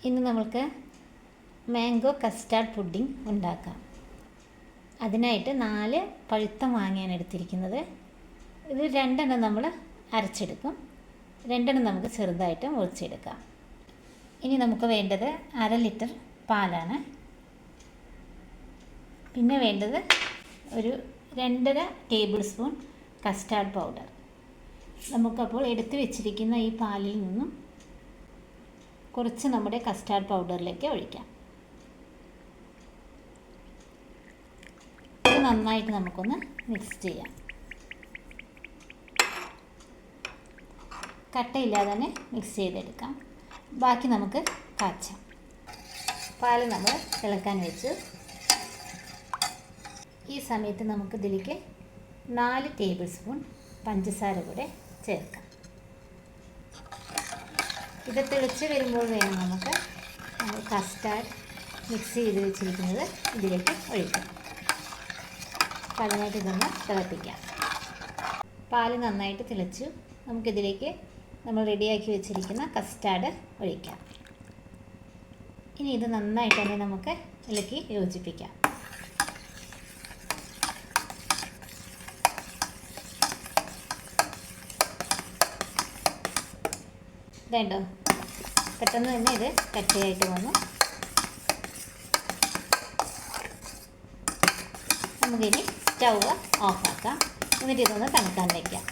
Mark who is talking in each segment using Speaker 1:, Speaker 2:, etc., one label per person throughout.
Speaker 1: ഇന്ന് നമുക്ക് mango custard pudding ഉണ്ടാക്കാം. അതിനായിട്ട് 4 പഴുത്ത മാങ്ങയാണ് എടുത്തിരിക്കുന്നത്. ഇത് 2 നമ്മൾ അരച്ചെടുക്കും, 2 നമുക്ക് ചെറുതായിട്ട് മുറിച്ചെടുക്കാം. ഇനി നമുക്ക് വേണ്ടത് 1/2 ലിറ്റർ പാലാണ്. പിന്നെ വേണ്ടത് ഒരു 2.5 ടേബിൾ സ്പൂൺ കസ്റ്റാർഡ് പൗഡർ. നമുക്കപ്പോൾ എടുത്തു വെച്ചിരിക്കുന്ന ഈ പാലിൽ നിന്നും കുറച്ച് നമ്മുടെ കസ്റ്റാർഡ് പൗഡറിലേക്ക് ഒഴിക്കാം. ഇത് നന്നായിട്ട് നമുക്കൊന്ന് മിക്സ് ചെയ്യാം. കട്ടയില്ലാതെ തന്നെ മിക്സ് ചെയ്തെടുക്കാം. ബാക്കി നമുക്ക് കാച്ചാം. പാൽ നമ്മൾ തിളക്കാൻ വെച്ചു. ഈ സമയത്ത് നമുക്ക് ഇതിലേക്ക് 4 ടേബിൾ സ്പൂൺ പഞ്ചസാര കൂടെ ചേർക്കാം. ഇത് തിളച്ച് വരുമ്പോൾ വേണം നമ്മൾ കസ്റ്റാർഡ് മിക്സ് ചെയ്ത് വെച്ചിരിക്കുന്നത് ഇതിലേക്ക് ഒഴിക്കാം. അപ്പോൾ അതിനായിട്ട് ഇതൊന്ന് തിളപ്പിക്കാം. പാൽ നന്നായിട്ട് തിളച്ചു. നമുക്കിതിലേക്ക് നമ്മൾ റെഡിയാക്കി വെച്ചിരിക്കുന്ന കസ്റ്റാർഡ് ഒഴിക്കാം. ഇനി ഇത് നന്നായിട്ട് തന്നെ നമുക്ക് ഇളക്കി യോജിപ്പിക്കാം. വേണ്ടോ, പെട്ടെന്ന് തന്നെ ഇത് കട്ടയായിട്ട് വന്നു. നമുക്കിനി സ്റ്റൗവ് ഓഫാക്കാം. എന്നിട്ട് ഇതൊന്ന് തണുക്കാൻ വയ്ക്കാം.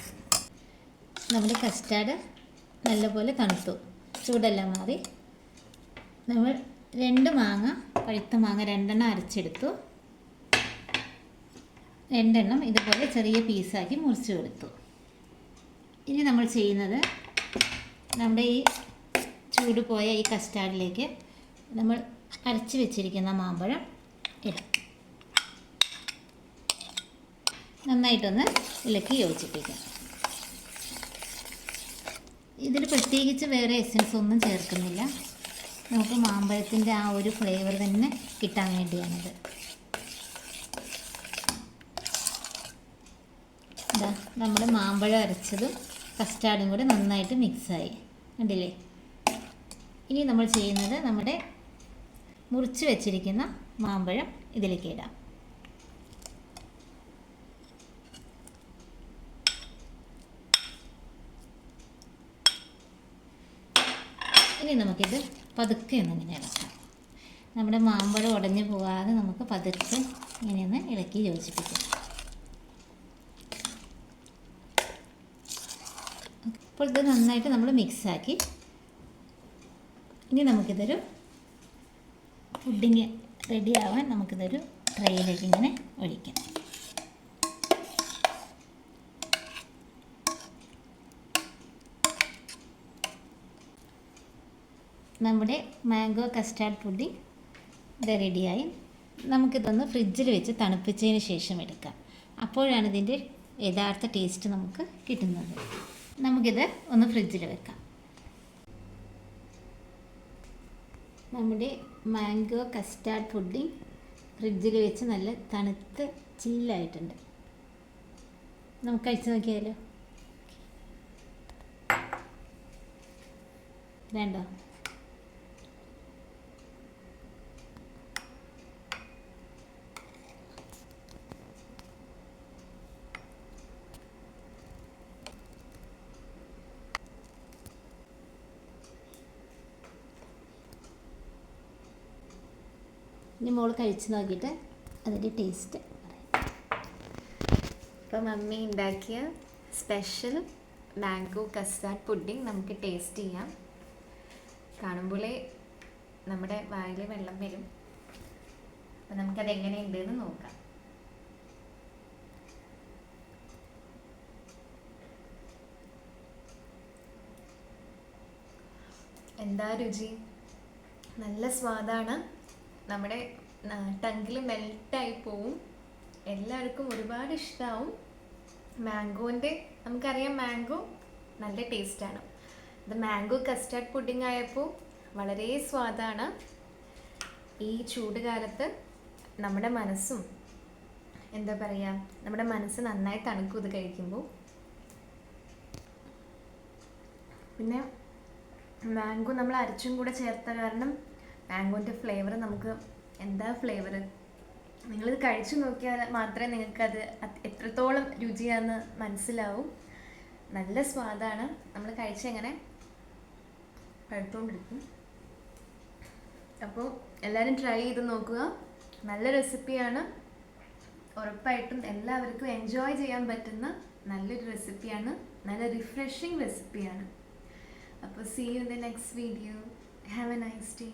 Speaker 1: നമ്മുടെ കസ്റ്റാർഡ് നല്ലപോലെ തണുത്തു, ചൂടെല്ലാം മാറി. നമ്മൾ 2 മാങ്ങ, പഴുത്ത മാങ്ങ 2 അരച്ചെടുത്തു. 2 ഇതുപോലെ ചെറിയ പീസാക്കി മുറിച്ച് കൊടുത്തു. ഇനി നമ്മൾ ചെയ്യുന്നത്, നമ്മുടെ ഈ ചൂട് പോയ ഈ കസ്റ്റാർഡിലേക്ക് നമ്മൾ അരച്ച് വെച്ചിരിക്കുന്ന മാമ്പഴം ഇടാം. നന്നായിട്ടൊന്ന് ഇളക്കി യോജിപ്പിക്കാം. ഇതിൽ പ്രത്യേകിച്ച് വേറെ എസൻസ് ഒന്നും ചേർക്കുന്നില്ല. നമുക്ക് മാമ്പഴത്തിൻ്റെ ആ ഒരു ഫ്ലേവർ തന്നെ കിട്ടാൻ വേണ്ടിയാണിത്. ഇതാ നമ്മുടെ മാമ്പഴം അരച്ചതും കസ്റ്റാർഡും കൂടെ നന്നായിട്ട് മിക്സായി, കണ്ടില്ലേ? ഇനി നമ്മൾ ചെയ്യുന്നത്, നമ്മുടെ മുറിച്ച് വെച്ചിരിക്കുന്ന മാമ്പഴം ഇതിലേക്ക് ഇടാം. ഇനി നമുക്കിത് പതുക്കെ ഒന്നിങ്ങനെ ഇളക്കാം. നമ്മുടെ മാമ്പഴം ഉടഞ്ഞു പോകാതെ നമുക്ക് പതുക്കെ ഇങ്ങനെയൊന്ന് ഇളക്കി യോജിപ്പിക്കാം. അപ്പോൾ ഇത് നന്നായിട്ട് നമ്മൾ മിക്സാക്കി. ഇനി നമുക്കിതൊരു പുഡിങ് റെഡിയാവാൻ നമുക്കിതൊരു ട്രേയിലേക്ക് ഇങ്ങനെ ഒഴിക്കാം. നമ്മുടെ മാംഗോ കസ്റ്റാർഡ് പുഡിങ് ഇത് റെഡിയായി. നമുക്കിതൊന്ന് ഫ്രിഡ്ജിൽ വെച്ച് തണുപ്പിച്ചതിന് ശേഷം എടുക്കാം. അപ്പോഴാണ് ഇതിൻ്റെ യഥാർത്ഥ ടേസ്റ്റ് നമുക്ക് കിട്ടുന്നത്. നമുക്കിത് ഒന്ന് ഫ്രിഡ്ജിൽ വെക്കാം. നമ്മുടെ മാംഗോ കസ്റ്റാർഡ് പുഡിങ് ഫ്രിഡ്ജിൽ വെച്ച് നല്ല തണുത്ത് ചില്ലായിട്ടുണ്ട്. നമുക്ക് കഴിച്ച് നോക്കിയാലോ? വേണ്ടോ? ഇനി മോൾ കഴിച്ച് നോക്കിയിട്ട് അതിൻ്റെ ടേസ്റ്റ് പറയാം.
Speaker 2: ഇപ്പോൾ മമ്മി ഉണ്ടാക്കിയ സ്പെഷ്യൽ മാംഗോ കസ്റ്റാർഡ് പുഡിംഗ് നമുക്ക് ടേസ്റ്റ് ചെയ്യാം. കാണുമ്പോഴേ നമ്മുടെ വായിൽ വെള്ളം വരും. അപ്പോൾ നമുക്കത് എങ്ങനെയുണ്ടെന്ന് നോക്കാം. എന്താ രുചി! നല്ല സ്വാദാണ്. നമ്മുടെ ടങ്കിൽ മെൽറ്റായി പോവും. എല്ലാവർക്കും ഒരുപാട് ഇഷ്ടമാവും. മാംഗോൻ്റെ, നമുക്കറിയാം മാംഗോ നല്ല ടേസ്റ്റാണ്. ഇത് മാംഗോ കസ്റ്റാർഡ് പുഡിംഗ് ആയപ്പോൾ വളരെ സ്വാദാണ്. ഈ ചൂട് കാലത്ത് നമ്മുടെ മനസ്സും, എന്താ പറയുക, നമ്മുടെ മനസ്സ് നന്നായി തണുക്കും ഇത് കഴിക്കുമ്പോൾ. പിന്നെ മാംഗോ നമ്മൾ അരച്ചും കൂടെ ചേർത്ത കാരണം മാംഗോൻ്റെ ഫ്ലേവർ നമുക്ക് എന്താ ഫ്ലേവർ, നിങ്ങളിത് കഴിച്ചു നോക്കിയാൽ മാത്രമേ നിങ്ങൾക്കത് എത്രത്തോളം രുചിയാണെന്ന് മനസ്സിലാവും. നല്ല സ്വാദാണ്. നമ്മൾ കഴിച്ചെങ്ങനെ പഴുത്തുകൊണ്ടിരിക്കും. അപ്പോൾ എല്ലാവരും ട്രൈ ചെയ്ത് നോക്കുക. നല്ല റെസിപ്പിയാണ്. ഉറപ്പായിട്ടും എല്ലാവർക്കും എൻജോയ് ചെയ്യാൻ പറ്റുന്ന നല്ലൊരു റെസിപ്പിയാണ്. നല്ല റിഫ്രഷിങ് റെസിപ്പിയാണ്. അപ്പോൾ see you in the next video. Have a nice day.